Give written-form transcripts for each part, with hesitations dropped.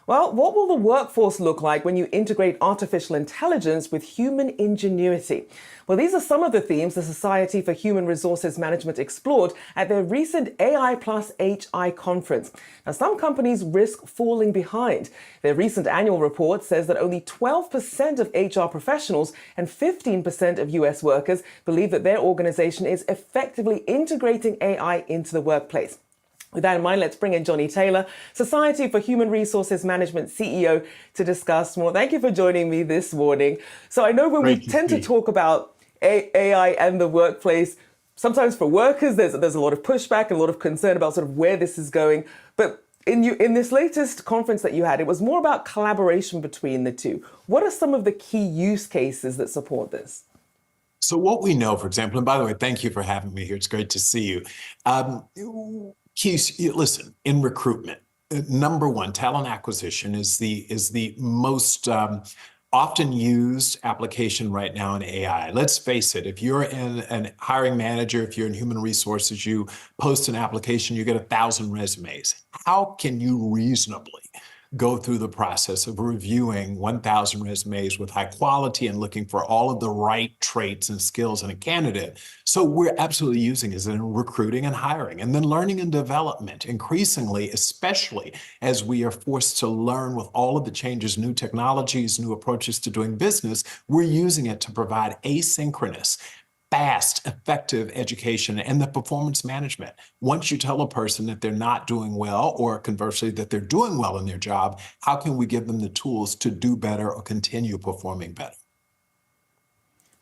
Well, what will the workforce look like when you integrate artificial intelligence with human ingenuity? Well, these are some of the themes the Society for Human Resources Management explored at their recent AI plus HI conference. Now, some companies risk falling behind. Their recent annual report says that only 12% of HR professionals and 15% of US workers believe that their organization is effectively integrating AI into the workplace. With that in mind, let's bring in Johnny Taylor, Society for Human Resources Management CEO, to discuss more. Thank you for joining me this morning. So I know when we Great to tend to see. talk about AI and the workplace, sometimes for workers, there's a lot of pushback and a lot of concern about sort of where this is going. But in this latest conference that you had, it was more about collaboration between the two. What are some of the key use cases that support this? So what we know, for example, and by the way, thank you for having me here. It's great to see you. Keith, listen, in recruitment, number one, talent acquisition is the most often used application right now in AI. Let's face it, if you're an hiring manager, if you're in human resources, you post an application, you get 1,000 resumes. How can you reasonably go through the process of reviewing 1,000 resumes with high quality and looking for all of the right traits and skills in a candidate? So we're absolutely using it in recruiting and hiring, and then learning and development increasingly, especially as we are forced to learn with all of the changes, new technologies, new approaches to doing business. We're using it to provide asynchronous, fast, effective education and the performance management. Once you tell a person that they're not doing well, or conversely, that they're doing well in their job, how can we give them the tools to do better or continue performing better?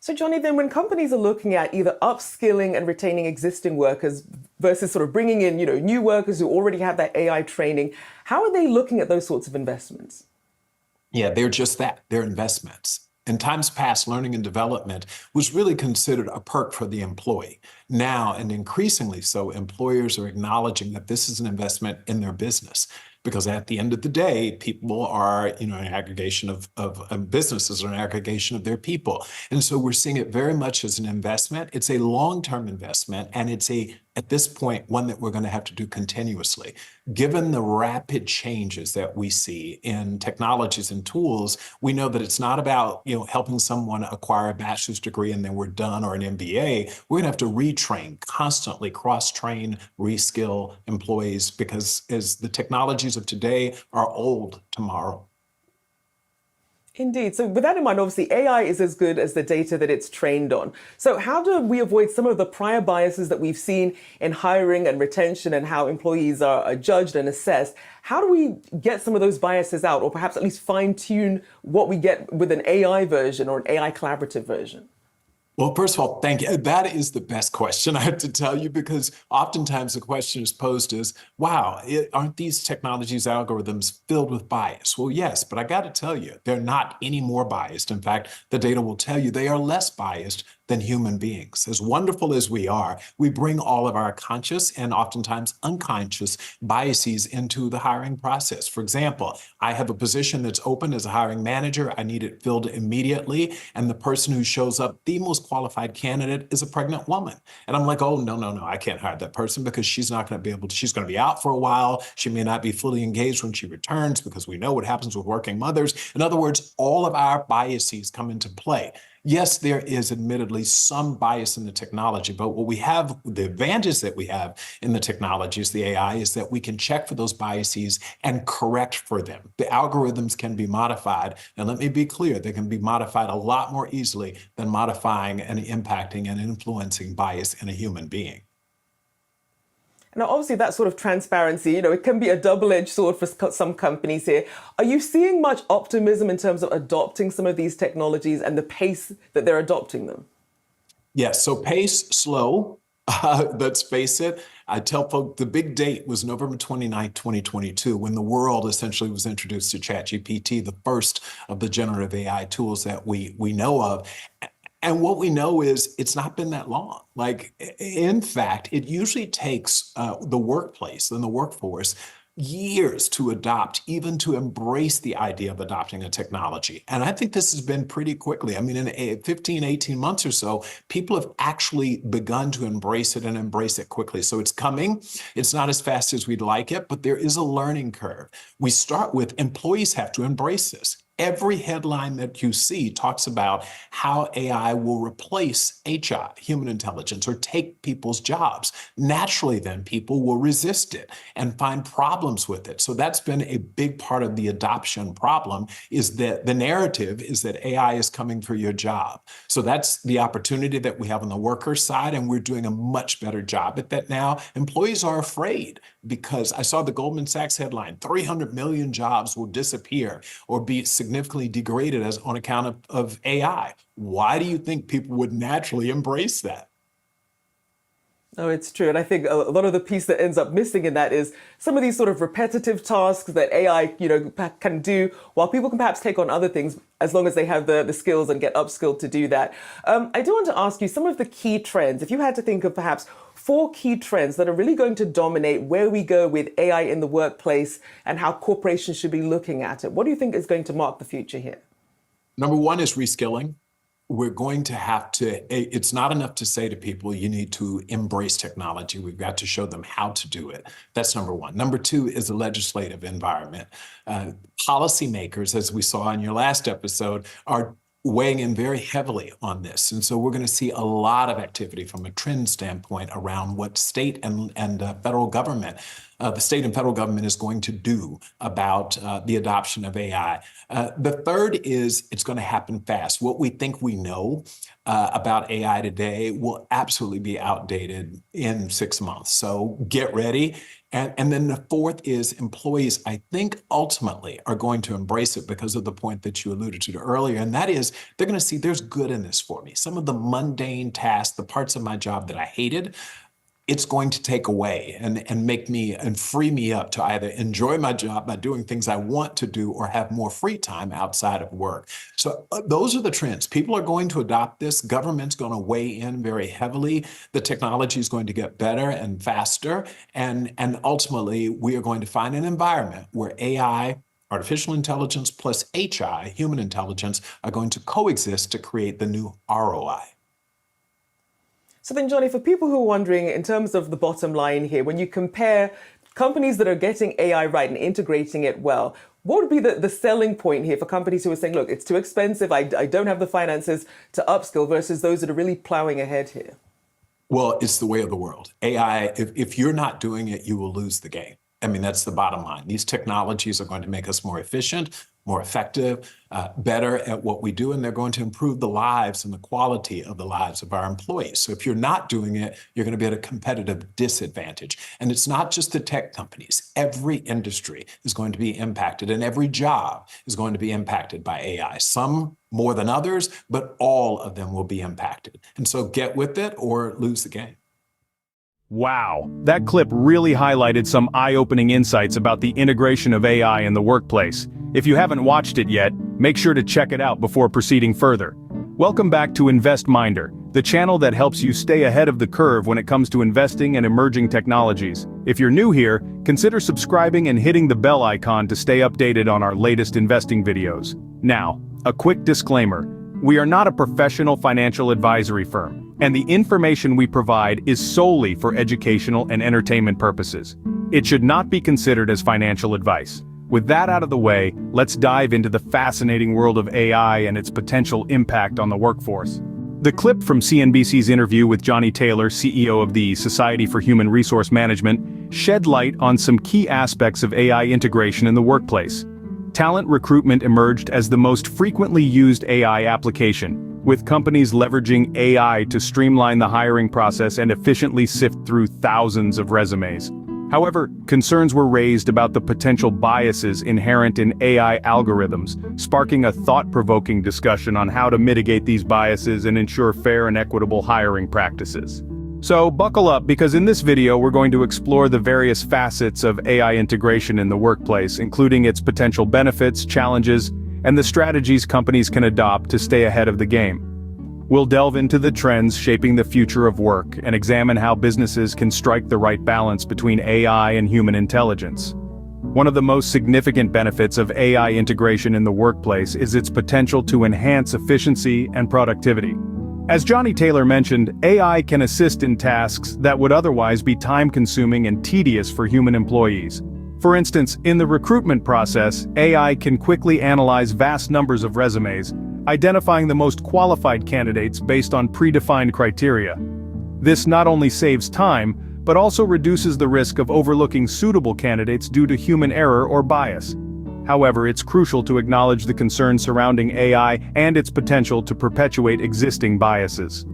So, Johnny, then when companies are looking at either upskilling and retaining existing workers versus sort of bringing in, new workers who already have that AI training, how are they looking at those sorts of investments? Yeah, they're just that. They're investments. In times past, learning and development was really considered a perk for the employee. Now, and increasingly so, employers are acknowledging that this is an investment in their business. Because at the end of the day, people are, an aggregation of businesses are an aggregation of their people. And so we're seeing it very much as an investment. It's a long-term investment, and it's at this point, one that we're going to have to do continuously. Given the rapid changes that we see in technologies and tools, we know that it's not about, helping someone acquire a bachelor's degree and then we're done, or an MBA. We're going to have to retrain, constantly cross-train, reskill employees, because as the technologies of today are old tomorrow. Indeed. So with that in mind, obviously AI is as good as the data that it's trained on. So how do we avoid some of the prior biases that we've seen in hiring and retention and how employees are judged and assessed? How do we get some of those biases out, or perhaps at least fine tune what we get with an AI version or an AI collaborative version? Well, first of all, thank you. That is the best question, I have to tell you, because oftentimes the question is posed as, wow, aren't these technologies, algorithms filled with bias? Well, yes, but I got to tell you, they're not any more biased. In fact, the data will tell you they are less biased than human beings. As wonderful as we are, we bring all of our conscious and oftentimes unconscious biases into the hiring process. For example, I have a position that's open as a hiring manager. I need it filled immediately. And the person who shows up, the most qualified candidate, is a pregnant woman. And I'm like, oh, no, I can't hire that person because she's not going to be able to, she's going to be out for a while. She may not be fully engaged when she returns, because we know what happens with working mothers. In other words, all of our biases come into play. Yes, there is admittedly some bias in the technology, but what we have, the advantage that we have in the technologies, the AI, is that we can check for those biases and correct for them. The algorithms can be modified, and let me be clear, they can be modified a lot more easily than modifying and impacting and influencing bias in a human being. Now, obviously, that sort of transparency, it can be a double-edged sword for some companies here. Are you seeing much optimism in terms of adopting some of these technologies and the pace that they're adopting them? Yes, so pace, slow. Let's face it. I tell folks the big date was November 29th, 2022, when the world essentially was introduced to ChatGPT, the first of the generative AI tools that we know of. And what we know is it's not been that long. Like, in fact, it usually takes the workplace and the workforce years to adopt, even to embrace the idea of adopting a technology. And I think this has been pretty quickly. I mean, in 15, 18 months or so, people have actually begun to embrace it and embrace it quickly. So it's coming. It's not as fast as we'd like it, but there is a learning curve. We start with employees have to embrace this. Every headline that you see talks about how AI will replace HR, human intelligence, or take people's jobs. Naturally, then people will resist it and find problems with it. So that's been a big part of the adoption problem, is that the narrative is that AI is coming for your job. So that's the opportunity that we have on the worker side, and we're doing a much better job at that now. Employees are afraid because I saw the Goldman Sachs headline, 300 million jobs will disappear or be significantly degraded as on account of AI. Why do you think people would naturally embrace that? No, it's true. And I think a lot of the piece that ends up missing in that is some of these sort of repetitive tasks that AI, can do, while people can perhaps take on other things as long as they have the skills and get upskilled to do that. I do want to ask you some of the key trends. If you had to think of perhaps 4 key trends that are really going to dominate where we go with AI in the workplace and how corporations should be looking at it, what do you think is going to mark the future here? Number one is reskilling. We're going to have to, it's not enough to say to people, you need to embrace technology. We've got to show them how to do it. That's number one. Number two is the legislative environment. Policymakers, as we saw in your last episode, are weighing in very heavily on this. And so we're going to see a lot of activity from a trend standpoint around what state and federal government, the state and federal government is going to do about the adoption of AI. The third is it's going to happen fast. What we think we know about AI today will absolutely be outdated in 6 months. So get ready. And then the fourth is employees, I think, ultimately are going to embrace it because of the point that you alluded to earlier. And that is, they're going to see there's good in this for me. Some of the mundane tasks, the parts of my job that I hated, it's going to take away and make me and free me up to either enjoy my job by doing things I want to do or have more free time outside of work. So those are the trends. People are going to adopt this. Government's going to weigh in very heavily. The technology is going to get better and faster. And ultimately, we are going to find an environment where AI, artificial intelligence plus HI, human intelligence, are going to coexist to create the new ROI. So then, Johnny, for people who are wondering, in terms of the bottom line here, when you compare companies that are getting AI right and integrating it well, what would be the selling point here for companies who are saying, look, it's too expensive, I don't have the finances to upskill, versus those that are really plowing ahead here? Well, it's the way of the world. AI, if you're not doing it, you will lose the game. I mean, that's the bottom line. These technologies are going to make us more efficient, more effective, better at what we do, and they're going to improve the lives and the quality of the lives of our employees. So if you're not doing it, you're going to be at a competitive disadvantage. And it's not just the tech companies. Every industry is going to be impacted, and every job is going to be impacted by AI. Some more than others, but all of them will be impacted. And so get with it or lose the game. Wow, that clip really highlighted some eye-opening insights about the integration of AI in the workplace. If you haven't watched it yet, make sure to check it out before proceeding further. Welcome back to InvestMinder, the channel that helps you stay ahead of the curve when it comes to investing and emerging technologies. If you're new here, consider subscribing and hitting the bell icon to stay updated on our latest investing videos. Now, a quick disclaimer. We are not a professional financial advisory firm, and the information we provide is solely for educational and entertainment purposes. It should not be considered as financial advice. With that out of the way, let's dive into the fascinating world of AI and its potential impact on the workforce. The clip from CNBC's interview with Johnny Taylor, CEO of the Society for Human Resource Management, shed light on some key aspects of AI integration in the workplace. Talent recruitment emerged as the most frequently used AI application, with companies leveraging AI to streamline the hiring process and efficiently sift through thousands of resumes. However, concerns were raised about the potential biases inherent in AI algorithms, sparking a thought-provoking discussion on how to mitigate these biases and ensure fair and equitable hiring practices. So buckle up, because in this video we're going to explore the various facets of AI integration in the workplace, including its potential benefits, challenges, and the strategies companies can adopt to stay ahead of the game. We'll delve into the trends shaping the future of work and examine how businesses can strike the right balance between AI and human intelligence. One of the most significant benefits of AI integration in the workplace is its potential to enhance efficiency and productivity. As Johnny Taylor mentioned, AI can assist in tasks that would otherwise be time-consuming and tedious for human employees. For instance, in the recruitment process, AI can quickly analyze vast numbers of resumes, identifying the most qualified candidates based on predefined criteria. This not only saves time, but also reduces the risk of overlooking suitable candidates due to human error or bias. However, it's crucial to acknowledge the concerns surrounding AI and its potential to perpetuate existing biases.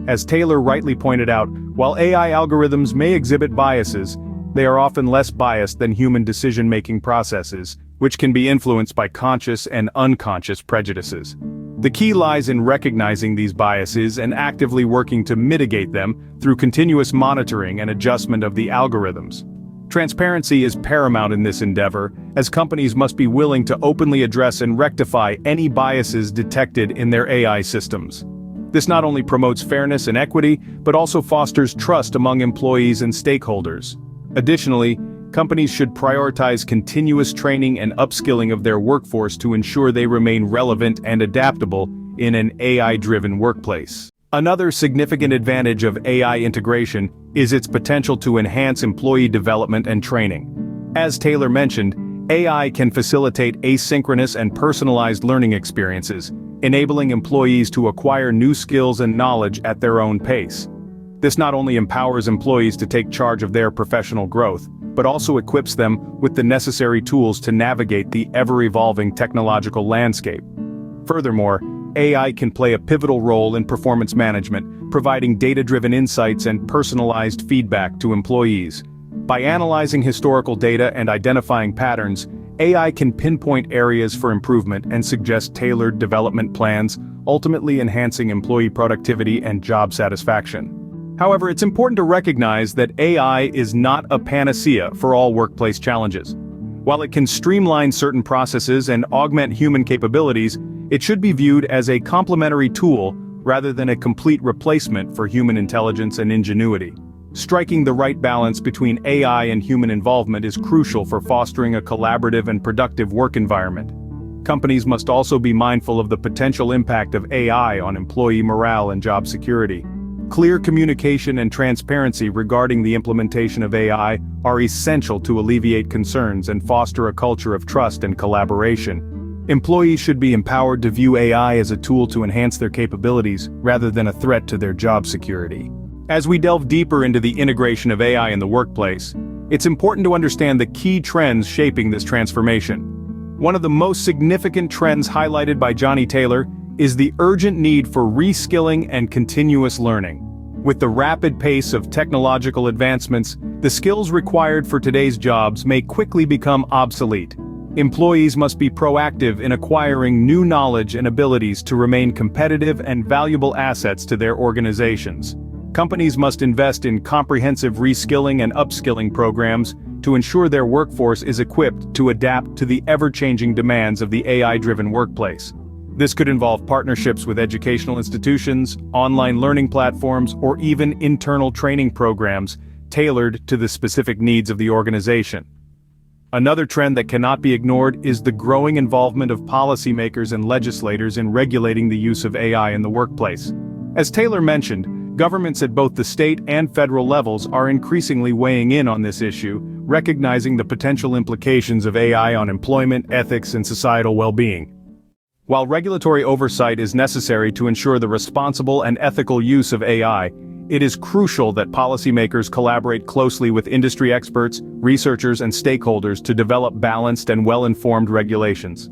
As Taylor rightly pointed out, while AI algorithms may exhibit biases, they are often less biased than human decision-making processes, which can be influenced by conscious and unconscious prejudices. The key lies in recognizing these biases and actively working to mitigate them through continuous monitoring and adjustment of the algorithms. Transparency is paramount in this endeavor, as companies must be willing to openly address and rectify any biases detected in their AI systems. This not only promotes fairness and equity, but also fosters trust among employees and stakeholders. Additionally, companies should prioritize continuous training and upskilling of their workforce to ensure they remain relevant and adaptable in an AI-driven workplace. Another significant advantage of AI integration is its potential to enhance employee development and training. As Taylor mentioned, AI can facilitate asynchronous and personalized learning experiences, enabling employees to acquire new skills and knowledge at their own pace. This not only empowers employees to take charge of their professional growth, but also equips them with the necessary tools to navigate the ever-evolving technological landscape. Furthermore, AI can play a pivotal role in performance management, providing data-driven insights and personalized feedback to employees. By analyzing historical data and identifying patterns, AI can pinpoint areas for improvement and suggest tailored development plans, ultimately enhancing employee productivity and job satisfaction. However, it's important to recognize that AI is not a panacea for all workplace challenges. While it can streamline certain processes and augment human capabilities, it should be viewed as a complementary tool rather than a complete replacement for human intelligence and ingenuity. Striking the right balance between AI and human involvement is crucial for fostering a collaborative and productive work environment. Companies must also be mindful of the potential impact of AI on employee morale and job security. Clear communication and transparency regarding the implementation of AI are essential to alleviate concerns and foster a culture of trust and collaboration. Employees should be empowered to view AI as a tool to enhance their capabilities rather than a threat to their job security. As we delve deeper into the integration of AI in the workplace, it's important to understand the key trends shaping this transformation. One of the most significant trends highlighted by Johnny Taylor is the urgent need for reskilling and continuous learning. With the rapid pace of technological advancements, the skills required for today's jobs may quickly become obsolete. Employees must be proactive in acquiring new knowledge and abilities to remain competitive and valuable assets to their organizations. Companies must invest in comprehensive reskilling and upskilling programs to ensure their workforce is equipped to adapt to the ever-changing demands of the AI-driven workplace. This could involve partnerships with educational institutions, online learning platforms, or even internal training programs tailored to the specific needs of the organization. Another trend that cannot be ignored is the growing involvement of policymakers and legislators in regulating the use of AI in the workplace. As Taylor mentioned, governments at both the state and federal levels are increasingly weighing in on this issue, recognizing the potential implications of AI on employment, ethics, and societal well-being. While regulatory oversight is necessary to ensure the responsible and ethical use of AI, it is crucial that policymakers collaborate closely with industry experts, researchers, and stakeholders to develop balanced and well-informed regulations.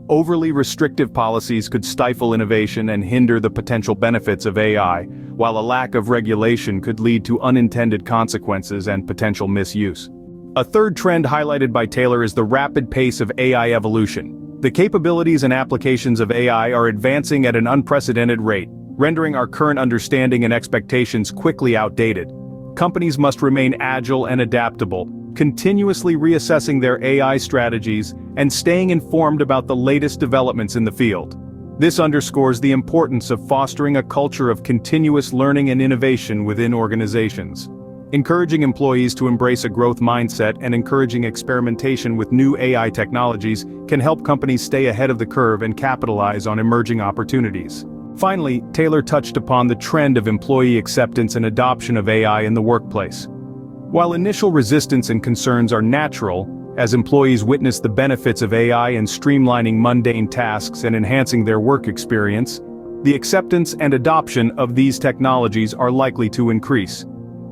Overly restrictive policies could stifle innovation and hinder the potential benefits of AI, while a lack of regulation could lead to unintended consequences and potential misuse. A third trend highlighted by Taylor is the rapid pace of AI evolution. The capabilities and applications of AI are advancing at an unprecedented rate, rendering our current understanding and expectations quickly outdated. Companies must remain agile and adaptable, continuously reassessing their AI strategies and staying informed about the latest developments in the field. This underscores the importance of fostering a culture of continuous learning and innovation within organizations. Encouraging employees to embrace a growth mindset and encouraging experimentation with new AI technologies can help companies stay ahead of the curve and capitalize on emerging opportunities. Finally, Taylor touched upon the trend of employee acceptance and adoption of AI in the workplace. While initial resistance and concerns are natural, as employees witness the benefits of AI in streamlining mundane tasks and enhancing their work experience, the acceptance and adoption of these technologies are likely to increase.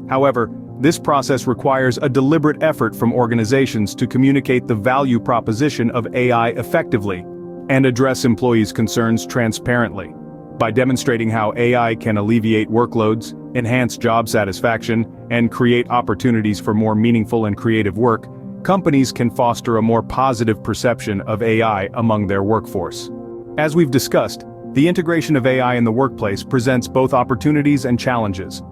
However, this process requires a deliberate effort from organizations to communicate the value proposition of AI effectively and address employees' concerns transparently. By demonstrating how AI can alleviate workloads, enhance job satisfaction, and create opportunities for more meaningful and creative work, companies can foster a more positive perception of AI among their workforce. As we've discussed, the integration of AI in the workplace presents both opportunities and challenges.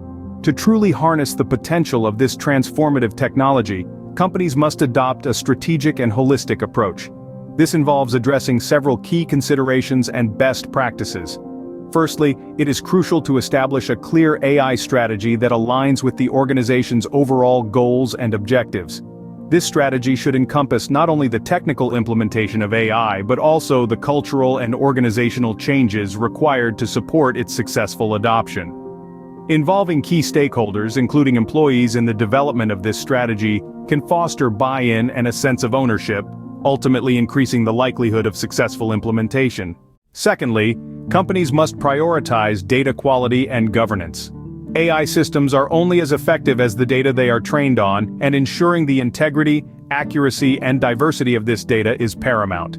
To truly harness the potential of this transformative technology, companies must adopt a strategic and holistic approach. This involves addressing several key considerations and best practices. Firstly, it is crucial to establish a clear AI strategy that aligns with the organization's overall goals and objectives. This strategy should encompass not only the technical implementation of AI but also the cultural and organizational changes required to support its successful adoption. Involving key stakeholders, including employees, in the development of this strategy can foster buy-in and a sense of ownership, ultimately increasing the likelihood of successful implementation. Secondly, companies must prioritize data quality and governance. AI systems are only as effective as the data they are trained on, and ensuring the integrity, accuracy, and diversity of this data is paramount.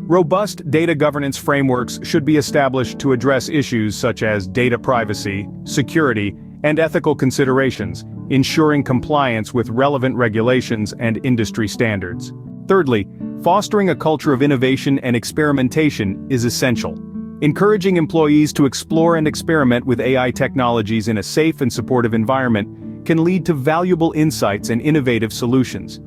Robust data governance frameworks should be established to address issues such as data privacy, security, and ethical considerations, ensuring compliance with relevant regulations and industry standards. Thirdly, fostering a culture of innovation and experimentation is essential. Encouraging employees to explore and experiment with AI technologies in a safe and supportive environment can lead to valuable insights and innovative solutions.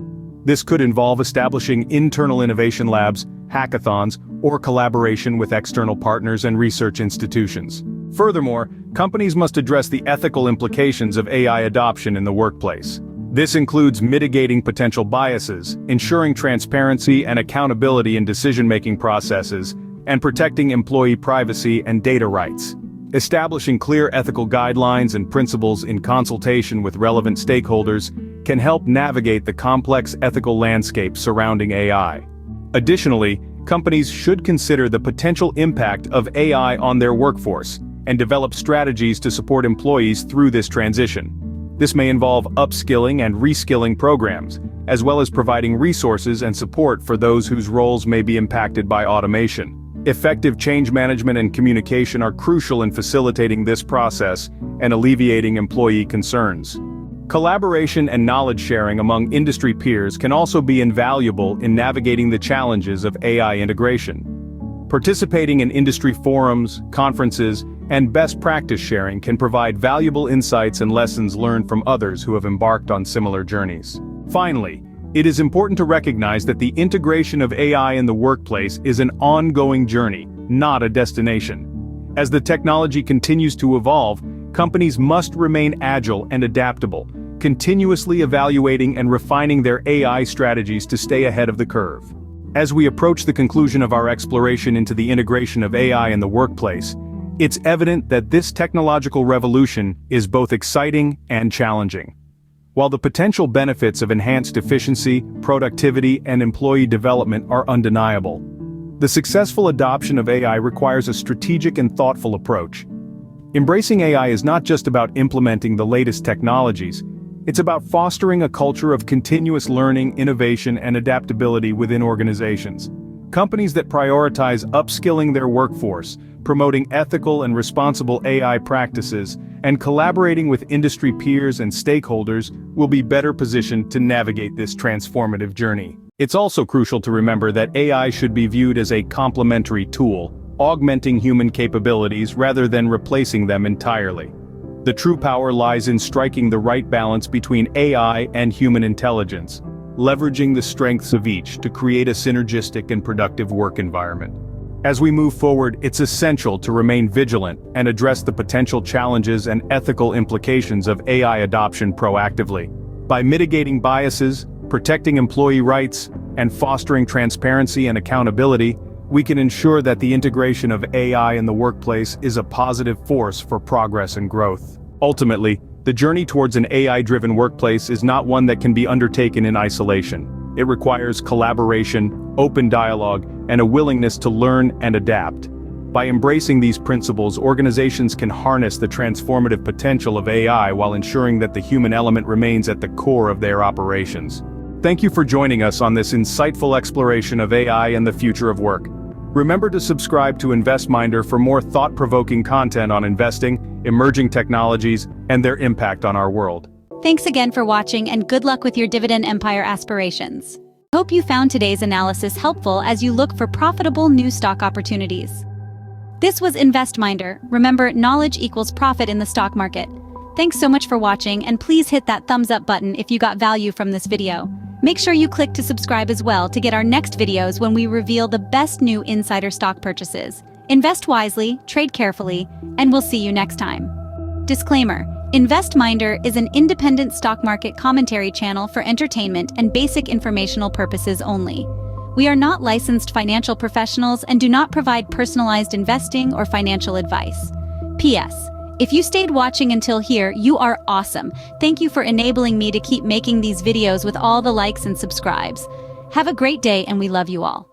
This could involve establishing internal innovation labs, hackathons, or collaboration with external partners and research institutions. Furthermore, companies must address the ethical implications of AI adoption in the workplace. This includes mitigating potential biases, ensuring transparency and accountability in decision-making processes, and protecting employee privacy and data rights. Establishing clear ethical guidelines and principles in consultation with relevant stakeholders can help navigate the complex ethical landscape surrounding AI. Additionally, companies should consider the potential impact of AI on their workforce and develop strategies to support employees through this transition. This may involve upskilling and reskilling programs, as well as providing resources and support for those whose roles may be impacted by automation. Effective change management and communication are crucial in facilitating this process and alleviating employee concerns. Collaboration and knowledge sharing among industry peers can also be invaluable in navigating the challenges of AI integration. Participating in industry forums, conferences, and best practice sharing can provide valuable insights and lessons learned from others who have embarked on similar journeys. Finally, it is important to recognize that the integration of AI in the workplace is an ongoing journey, not a destination. As the technology continues to evolve, companies must remain agile and adaptable, continuously evaluating and refining their AI strategies to stay ahead of the curve. As we approach the conclusion of our exploration into the integration of AI in the workplace, it's evident that this technological revolution is both exciting and challenging. While the potential benefits of enhanced efficiency, productivity, and employee development are undeniable, the successful adoption of AI requires a strategic and thoughtful approach. Embracing AI is not just about implementing the latest technologies, it's about fostering a culture of continuous learning, innovation, and adaptability within organizations. Companies that prioritize upskilling their workforce, promoting ethical and responsible AI practices, and collaborating with industry peers and stakeholders will be better positioned to navigate this transformative journey. It's also crucial to remember that AI should be viewed as a complementary tool, augmenting human capabilities rather than replacing them entirely. The true power lies in striking the right balance between AI and human intelligence, leveraging the strengths of each to create a synergistic and productive work environment. As we move forward, it's essential to remain vigilant and address the potential challenges and ethical implications of AI adoption proactively. By mitigating biases, protecting employee rights, and fostering transparency and accountability, we can ensure that the integration of AI in the workplace is a positive force for progress and growth. Ultimately, the journey towards an AI-driven workplace is not one that can be undertaken in isolation. It requires collaboration, open dialogue, and a willingness to learn and adapt. By embracing these principles, organizations can harness the transformative potential of AI while ensuring that the human element remains at the core of their operations. Thank you for joining us on this insightful exploration of AI and the future of work. Remember to subscribe to InvestMinder for more thought-provoking content on investing, emerging technologies, and their impact on our world. Thanks again for watching, and good luck with your dividend empire aspirations. Hope you found today's analysis helpful as you look for profitable new stock opportunities. This was InvestMinder. Remember, knowledge equals profit in the stock market. Thanks so much for watching, and please hit that thumbs up button if you got value from this video. Make sure you click to subscribe as well to get our next videos when we reveal the best new insider stock purchases. Invest wisely, trade carefully, and we'll see you next time. Disclaimer: InvestMinder is an independent stock market commentary channel for entertainment and basic informational purposes only. We are not licensed financial professionals and do not provide personalized investing or financial advice. P.S. If you stayed watching until here, you are awesome. Thank you for enabling me to keep making these videos with all the likes and subscribes. Have a great day, and we love you all.